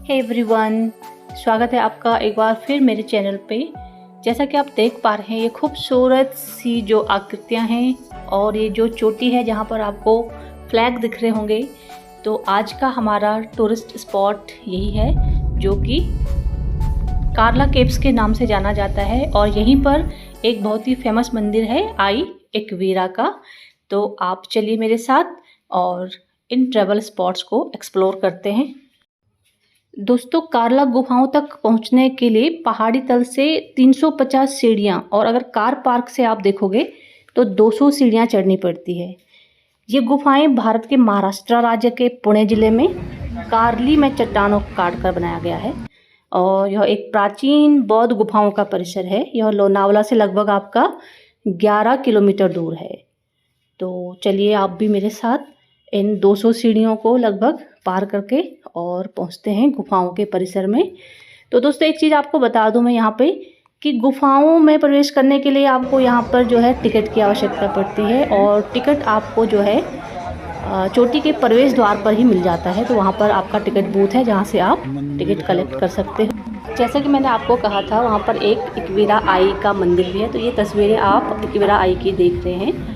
Hey everyone, स्वागत है आपका एक बार फिर मेरे चैनल पे। जैसा कि आप देख पा रहे हैं, ये खूबसूरत सी जो आकृतियाँ हैं और ये जो चोटी है जहाँ पर आपको फ्लैग दिख रहे होंगे। तो आज का हमारा टूरिस्ट स्पॉट यही है जो कि कार्ला केव्स के नाम से जाना जाता है और यहीं पर एक बहुत ही फेमस मंदिर है आई एक्वीरा का। तो आप चलिए मेरे साथ और इन ट्रैवल स्पॉट्स को एक्सप्लोर करते हैं। दोस्तों, कार्ला गुफाओं तक पहुंचने के लिए पहाड़ी तल से 350 सीढ़ियाँ और अगर कार पार्क से आप देखोगे तो 200 सीढ़ियाँ चढ़नी पड़ती है। ये गुफाएं भारत के महाराष्ट्र राज्य के पुणे जिले में कार्ली में चट्टानों को काट कर बनाया गया है और यह एक प्राचीन बौद्ध गुफाओं का परिसर है। यह लोनावला से लगभग आपका 11 किलोमीटर दूर है। तो चलिए आप भी मेरे साथ इन 200 सीढ़ियों को लगभग पार करके और पहुंचते हैं गुफाओं के परिसर में। तो दोस्तों, एक चीज़ आपको बता दूं मैं यहाँ पे कि गुफाओं में प्रवेश करने के लिए आपको यहाँ पर जो है टिकट की आवश्यकता पड़ती है और टिकट आपको जो है चोटी के प्रवेश द्वार पर ही मिल जाता है। तो वहाँ पर आपका टिकट बूथ है जहाँ से आप टिकट कलेक्ट कर सकते हो। जैसा कि मैंने आपको कहा था, वहाँ पर एक एक्वीरा आई का मंदिर भी है। तो ये तस्वीरें आप एक्वीरा आई की देख रहे हैं।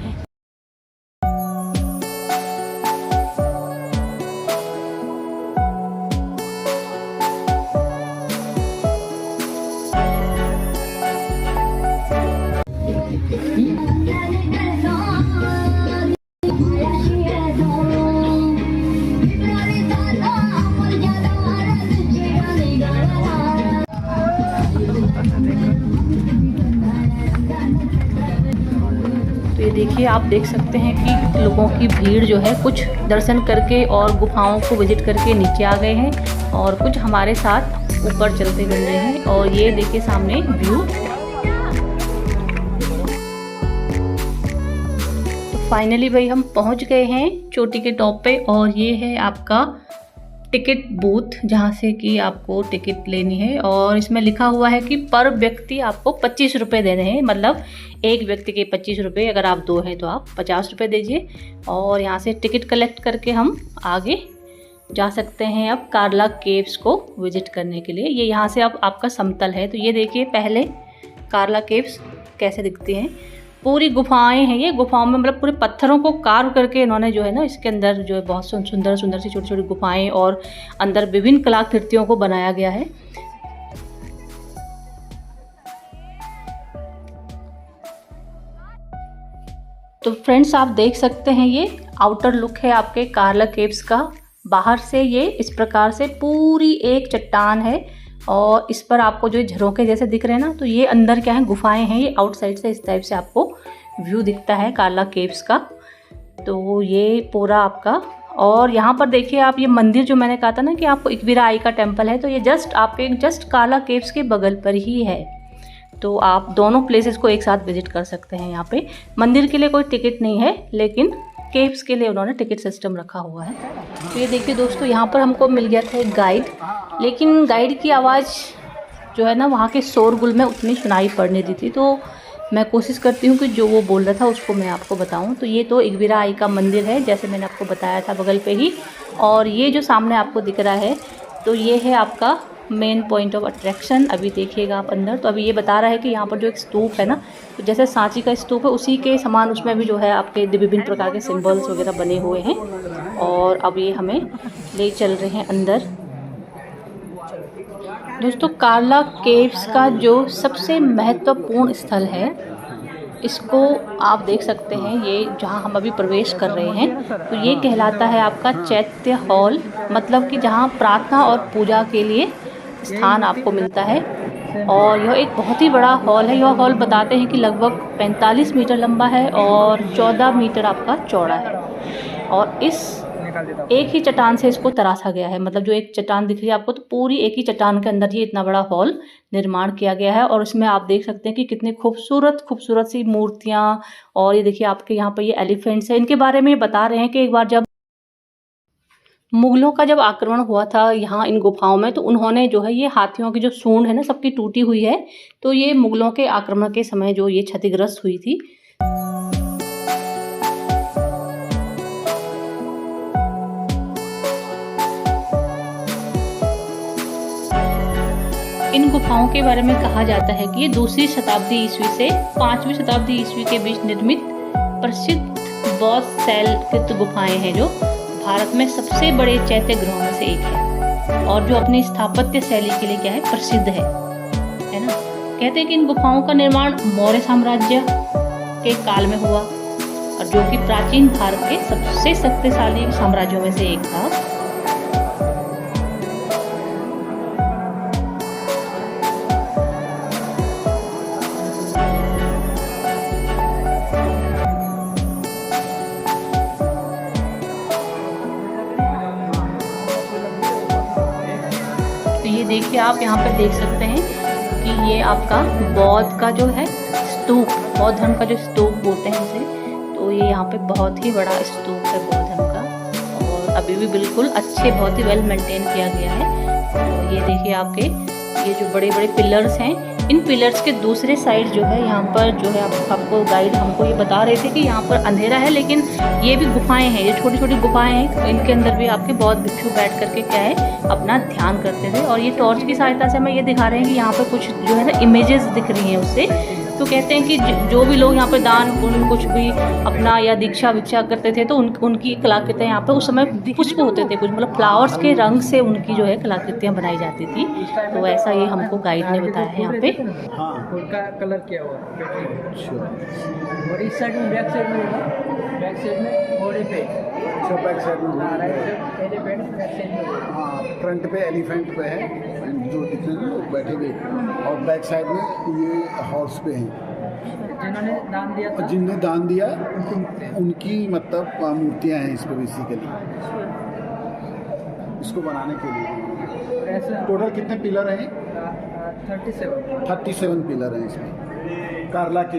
तो ये देखिए, आप देख सकते हैं कि लोगों की भीड़ जो है कुछ दर्शन करके और गुफाओं को विजिट करके नीचे आ गए हैं और कुछ हमारे साथ ऊपर चलते मिल रहे हैं। और ये देखिए सामने व्यू। तो फाइनली भाई हम पहुंच गए हैं चोटी के टॉप पे और ये है आपका टिकट बूथ जहाँ से कि आपको टिकट लेनी है। और इसमें लिखा हुआ है कि पर व्यक्ति आपको 25 रुपये देने हैं, मतलब एक व्यक्ति के 25 रुपये, अगर आप दो हैं तो आप 50 रुपये दीजिए। और यहाँ से टिकट कलेक्ट करके हम आगे जा सकते हैं अब कार्ला केव्स को विजिट करने के लिए। ये यहाँ से अब आपका समतल है। तो ये देखिए पहले कार्ला केव्स कैसे दिखते हैं। पूरी गुफाएं हैं ये। गुफाओं में मतलब पूरे पत्थरों को कार्व करके इन्होंने जो है ना, इसके अंदर जो है बहुत सुंदर सुंदर सी छोटी छोटी गुफाएं और अंदर विभिन्न कलाकृतियों को बनाया गया है। तो फ्रेंड्स, आप देख सकते हैं ये आउटर लुक है आपके कार्ला केव्स का। बाहर से ये इस प्रकार से पूरी एक चट्टान है और इस पर आपको जो झरोखे जैसे दिख रहे हैं ना, तो ये अंदर क्या है, गुफाएं हैं। ये आउटसाइड से इस टाइप से आपको व्यू दिखता है कार्ला केव्स का। तो ये पूरा आपका, और यहाँ पर देखिए आप ये मंदिर जो मैंने कहा था ना कि आपको एक्वीरा आई का टेम्पल है, तो ये जस्ट कार्ला केव्स के बगल पर ही है। तो आप दोनों प्लेसेस को एक साथ विजिट कर सकते हैं। यहाँ पे मंदिर के लिए कोई टिकट नहीं है, लेकिन केव्स के लिए उन्होंने टिकट सिस्टम रखा हुआ है। तो ये देखिए दोस्तों, यहाँ पर हमको मिल गया था एक गाइड, लेकिन गाइड की आवाज़ जो है ना वहाँ के शोरगुल में उतनी सुनाई पड़ने दी थी। तो मैं कोशिश करती हूँ कि जो वो बोल रहा था उसको मैं आपको बताऊँ। तो ये तो एक्वीरा आई का मंदिर है, जैसे मैंने आपको बताया था, बगल पे ही। और ये जो सामने आपको दिख रहा है, तो ये है आपका मेन पॉइंट ऑफ अट्रैक्शन। अभी देखिएगा आप अंदर। तो अभी ये बता रहा है कि यहाँ पर जो एक स्तूप है ना, तो जैसे सांची का स्तूप है उसी के समान उसमें भी जो है आपके विभिन्न प्रकार के सिंबल्स वगैरह बने हुए हैं। और अब ये हमें ले चल रहे हैं अंदर। दोस्तों, कार्ला केव्स का जो सबसे महत्वपूर्ण स्थल है, इसको आप देख सकते हैं, ये जहाँ हम अभी प्रवेश कर रहे हैं, तो ये कहलाता है आपका चैत्य हॉल, मतलब कि जहाँ प्रार्थना और पूजा के लिए स्थान आपको मिलता है। और यह एक बहुत ही बड़ा हॉल है। यह हॉल बताते हैं कि लगभग 45 मीटर लंबा है और 14 मीटर आपका चौड़ा है। और इस एक ही चट्टान से इसको तराशा गया है, मतलब जो एक चट्टान दिख रही है आपको, तो पूरी एक ही चट्टान के अंदर ही इतना बड़ा हॉल निर्माण किया गया है। और इसमें आप देख सकते हैं कि कितनी खूबसूरत खूबसूरत सी मूर्तियाँ। और ये देखिए आपके यहाँ पर ये एलिफेंट्स हैं। इनके बारे में बता रहे हैं कि एक बार जब मुगलों का जब आक्रमण हुआ था यहाँ इन गुफाओं में, तो उन्होंने जो है ये हाथियों की जो सूंड है ना सबकी टूटी हुई है। तो ये मुगलों के आक्रमण के समय जो ये क्षतिग्रस्त हुई थी। इन गुफाओं के बारे में कहा जाता है कि ये 2वीं शताब्दी ईस्वी से 5वीं शताब्दी ईस्वी के बीच निर्मित प्रसिद्ध बौद्ध शैलकृत गुफाएं हैं, जो भारत में सबसे बड़े चैत्य गृहों में से एक है और जो अपनी स्थापत्य शैली के लिए क्या है, प्रसिद्ध है ना। कहते हैं कि इन गुफाओं का निर्माण मौर्य साम्राज्य के काल में हुआ और जो कि प्राचीन भारत के सबसे शक्तिशाली साम्राज्यों में से एक था। ये देखिए, आप यहाँ पे देख सकते हैं कि ये आपका बौद्ध का जो है स्तूप, बौद्ध धर्म का जो स्तूप बोलते हैं इसे, तो ये यहाँ पे बहुत ही बड़ा स्तूप है बौद्ध धर्म का और अभी भी बिल्कुल अच्छे, बहुत ही वेल मेंटेन किया गया है। तो ये देखिए आपके ये जो बड़े बड़े पिलर्स हैं, इन पिलर्स के दूसरे साइड जो है यहाँ पर जो है आपको गाइड हमको ये बता रहे थे कि यहाँ पर अंधेरा है, लेकिन ये भी गुफाएं हैं, ये छोटी छोटी गुफाएं हैं, तो इनके अंदर भी आपके बौद्ध भिक्षु बैठ करके क्या है, अपना ध्यान करते थे। और ये टॉर्च की सहायता से हमें ये दिखा रहे हैं कि यहाँ पर कुछ जो है ना इमेजेस दिख रही हैं उससे। तो कहते हैं कि जो भी लोग यहाँ पर दान पुण्य कुछ भी अपना या दीक्षा विक्षा करते थे, तो उनकी कलाकृतियाँ यहाँ पर उस समय पुष्प होते थे, कुछ मतलब फ्लावर्स के रंग से उनकी जो है कलाकृतियाँ बनाई जाती थी। तो ऐसा ये हमको गाइड ने बताया है यहाँ पे। हाँ, उनका कलर किया हुआ और इस साइड में बैक साइड में होगा, बैक साइड में घोड़े पे, सब बैक साइड में हाँ, right side elephant, back side में हाँ, फ्रंट पे एलिफेंट पे है जो दिख रहे हैं लोग बैठे हुए, और बैक साइड में ये हॉर्स पे हैं जिन्होंने दान दिया था, जिनने दान दिया उनकी मतलब मूर्तियाँ हैं इस पर बेसिकली, इसको बनाने के लिए। ऐसा टोटल कितने पिलर हैं? 37 पिलर हैं इसमें, कार्ला के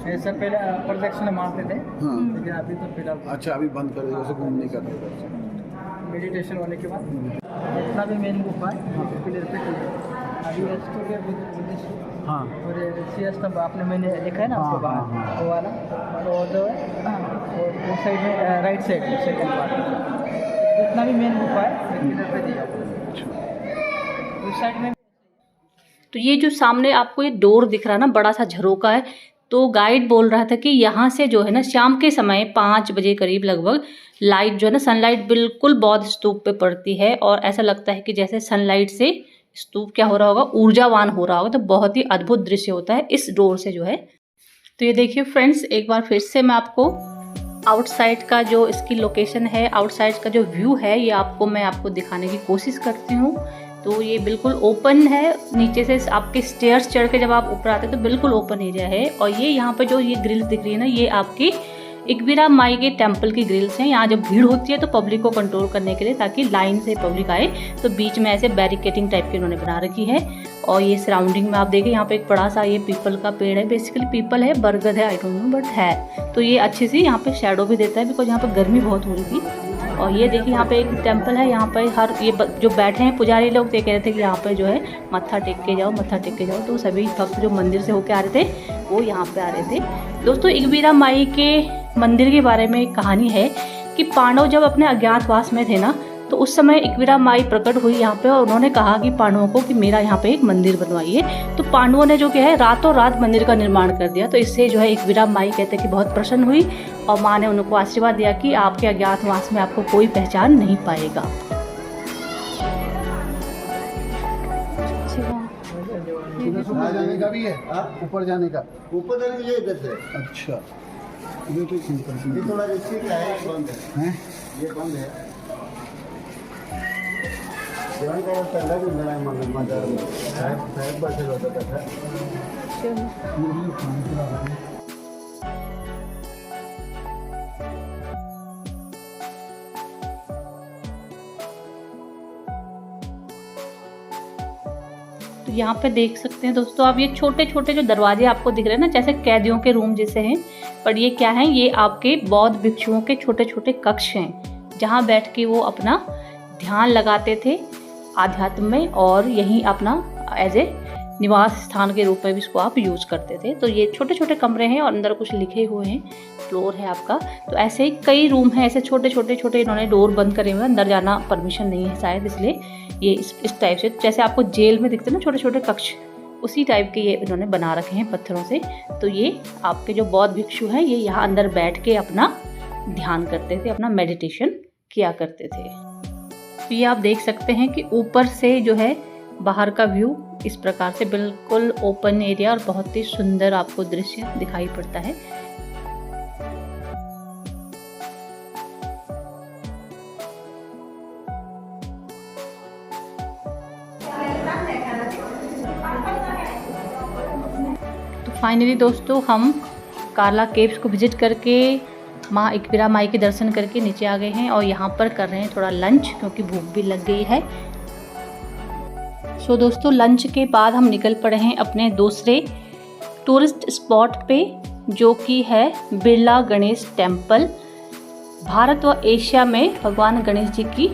ऐसा पहले प्रदक्षिणा मारते थे, हाँ। लेकिन अभी तो फिलहाल अच्छा, अभी बंद कर दिया, घूम नहीं कर मेडिटेशन होने के बाद जितना भी मेन गुफा है पिलर पे अभी बुद्धिस्ट, हाँ, और सी स्तंभ आपने मैंने देखा है ना उसको बाहर, वो वाला, और जो है और उस साइड में राइट साइड सेकंड पार्ट, जितना भी मेन गुफा है पिलर पे दिया उस साइड में। तो ये जो सामने आपको ये डोर दिख रहा है ना, बड़ा सा झरोका है, तो गाइड बोल रहा था कि यहाँ से जो है ना शाम के समय 5 बजे करीब लगभग लाइट जो है ना, सनलाइट बिल्कुल बौद्ध स्तूप पे पड़ती है और ऐसा लगता है कि जैसे सनलाइट से स्तूप क्या हो रहा होगा, ऊर्जावान हो रहा होगा। तो बहुत ही अद्भुत दृश्य होता है इस डोर से जो है। तो ये देखिए फ्रेंड्स, एक बार फिर से मैं आपको आउटसाइड का जो इसकी लोकेशन है, आउटसाइड का जो व्यू है, ये मैं आपको दिखाने की कोशिश करती हूँ। तो ये बिल्कुल ओपन है, नीचे से आपके स्टेयर्स चढ़ के जब आप ऊपर आते हैं तो बिल्कुल ओपन एरिया है। और ये यहाँ पे जो ये ग्रिल्स दिख रही है ना, ये आपकी इकवीरा माई के टेम्पल की ग्रिल्स हैं। यहाँ जब भीड़ होती है तो पब्लिक को कंट्रोल करने के लिए, ताकि लाइन से पब्लिक आए, तो बीच में ऐसे बैरिकेटिंग टाइप की उन्होंने बना रखी है। और ये सराउंडिंग में आप देखिए, यहाँ पे एक बड़ा सा ये पीपल का पेड़ है, बेसिकली पीपल है, बरगद है, आई डोंट नो बट है। तो ये अच्छी सी यहाँ पे शेडो भी देता है, बिकॉज यहाँ पे गर्मी बहुत हो रही थी। और ये देखिए यहाँ पे एक टेम्पल है, यहाँ पे हर ये जो बैठे हैं पुजारी लोग, तो कह रहे थे कि यहाँ पे जो है मत्था टेक के जाओ, मत्था टेक के जाओ। तो सभी भक्त जो मंदिर से होके आ रहे थे वो यहाँ पे आ रहे थे। दोस्तों, इकवीरा माई के मंदिर के बारे में एक कहानी है कि पांडव जब अपने अज्ञातवास में थे ना, तो उस समय इकवीरा माई प्रकट हुई यहाँ पे और उन्होंने कहा कि पांडवों को कि मेरा यहाँ पे एक मंदिर बनवाइए। तो पांडवों ने जो क्या है रातों रात मंदिर का निर्माण कर दिया। तो इससे जो है इकवीरा माई कहते हैं कि बहुत प्रसन्न हुई और माँ ने उनको आशीर्वाद दिया कि आपके अज्ञातवास में आपको कोई पहचान नहीं पाएगा। जाने का भी है, ऊपर जाने का, ऊपर जाने के लिए इधर से। अच्छा, ये तो सिंपल ये थोड़ा रिस्की क्या है, बंद है, ये बंद है। जीवन का पहला भी मेरा मजा साहब बस होता था। तो यहाँ पे देख सकते हैं दोस्तों आप, ये छोटे छोटे जो दरवाजे आपको दिख रहे हैं ना, जैसे कैदियों के रूम जैसे हैं, पर ये क्या है, ये आपके बौद्ध भिक्षुओं के छोटे छोटे कक्ष हैं, जहाँ बैठ के वो अपना ध्यान लगाते थे आध्यात्म में, और यहीं अपना एज ए निवास स्थान के रूप में भी इसको आप यूज़ करते थे। तो ये छोटे छोटे कमरे हैं और अंदर कुछ लिखे हुए हैं, फ्लोर है आपका। तो ऐसे ही कई रूम हैं, ऐसे छोटे छोटे इन्होंने डोर बंद करे हुए हैं, अंदर जाना परमिशन नहीं है शायद, इसलिए ये इस टाइप से, जैसे आपको जेल में दिखते हैं ना छोटे छोटे कक्ष, उसी टाइप के ये इन्होंने बना रखे हैं पत्थरों से। तो ये आपके जो बौद्ध भिक्षु हैं ये यहाँ अंदर बैठ के अपना ध्यान करते थे, अपना मेडिटेशन किया करते थे। तो ये आप देख सकते हैं कि ऊपर से जो है बाहर का व्यू इस प्रकार से बिल्कुल ओपन एरिया और बहुत ही सुंदर आपको दृश्य दिखाई पड़ता है। तो फाइनली दोस्तों हम कार्ला केव्स को विजिट करके माँ एकवीरा माई के दर्शन करके नीचे आ गए हैं और यहाँ पर कर रहे हैं थोड़ा लंच, क्योंकि भूख भी लग गई है। सो दोस्तों लंच के बाद हम निकल पड़े हैं अपने दूसरे टूरिस्ट स्पॉट पे, जो कि है बिरला गणेश टेम्पल। भारत व एशिया में भगवान गणेश जी की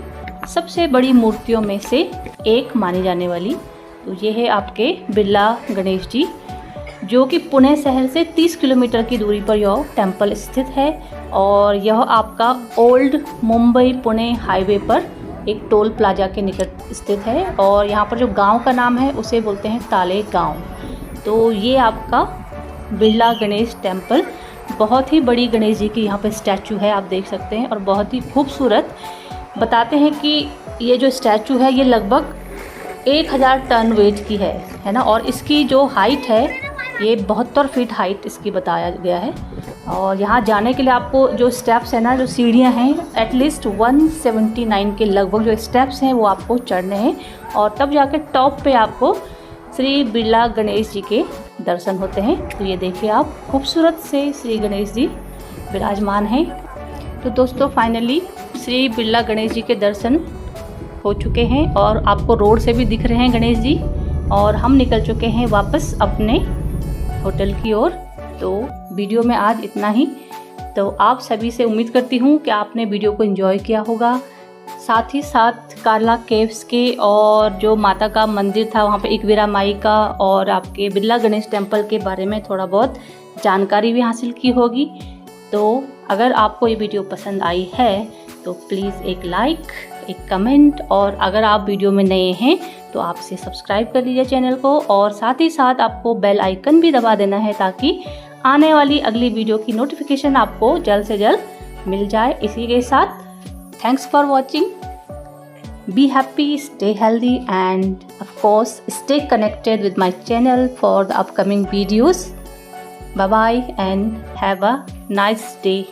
सबसे बड़ी मूर्तियों में से एक मानी जाने वाली। तो ये है आपके बिरला गणेश जी, जो कि पुणे शहर से 30 किलोमीटर की दूरी पर यह टेम्पल स्थित है। और यह आपका ओल्ड मुंबई पुणे हाईवे पर एक टोल प्लाजा के निकट स्थित है। और यहाँ पर जो गांव का नाम है उसे बोलते हैं ताले गांव। तो ये आपका बिरला गणेश टेम्पल, बहुत ही बड़ी गणेश जी की यहाँ पर स्टैचू है, आप देख सकते हैं, और बहुत ही खूबसूरत। बताते हैं कि ये जो स्टैचू है ये लगभग 1000 टन वेट की है ना। और इसकी जो हाइट है ये 72 फीट हाइट इसकी बताया गया है। और यहाँ जाने के लिए आपको जो स्टेप्स है ना, जो सीढ़ियाँ हैं, एटलीस्ट 179 के लगभग जो स्टेप्स हैं वो आपको चढ़ने हैं, और तब जाकर टॉप पे आपको श्री बिरला गणेश जी के दर्शन होते हैं। तो ये देखिए आप, खूबसूरत से श्री गणेश जी विराजमान हैं। तो दोस्तों फाइनली श्री बिरला गणेश जी के दर्शन हो चुके हैं और आपको रोड से भी दिख रहे हैं गणेश जी, और हम निकल चुके हैं वापस अपने होटल की ओर। तो वीडियो में आज इतना ही। तो आप सभी से उम्मीद करती हूँ कि आपने वीडियो को एंजॉय किया होगा। साथ ही साथ कार्ला केव्स के और जो माता का मंदिर था वहाँ पे एकवीरा माई का, और आपके बिरला गणेश टेम्पल के बारे में थोड़ा बहुत जानकारी भी हासिल की होगी। तो अगर आपको ये वीडियो पसंद आई है तो प्लीज़ एक लाइक, एक कमेंट, और अगर आप वीडियो में नए हैं तो आप इसे सब्सक्राइब कर लीजिए चैनल को, और साथ ही साथ आपको बेल आइकन भी दबा देना है ताकि आने वाली अगली वीडियो की नोटिफिकेशन आपको जल्द से जल्द मिल जाए। इसी के साथ thanks for watching, be happy, stay healthy, and of course stay connected with my channel for the upcoming videos. Bye bye and have a nice day.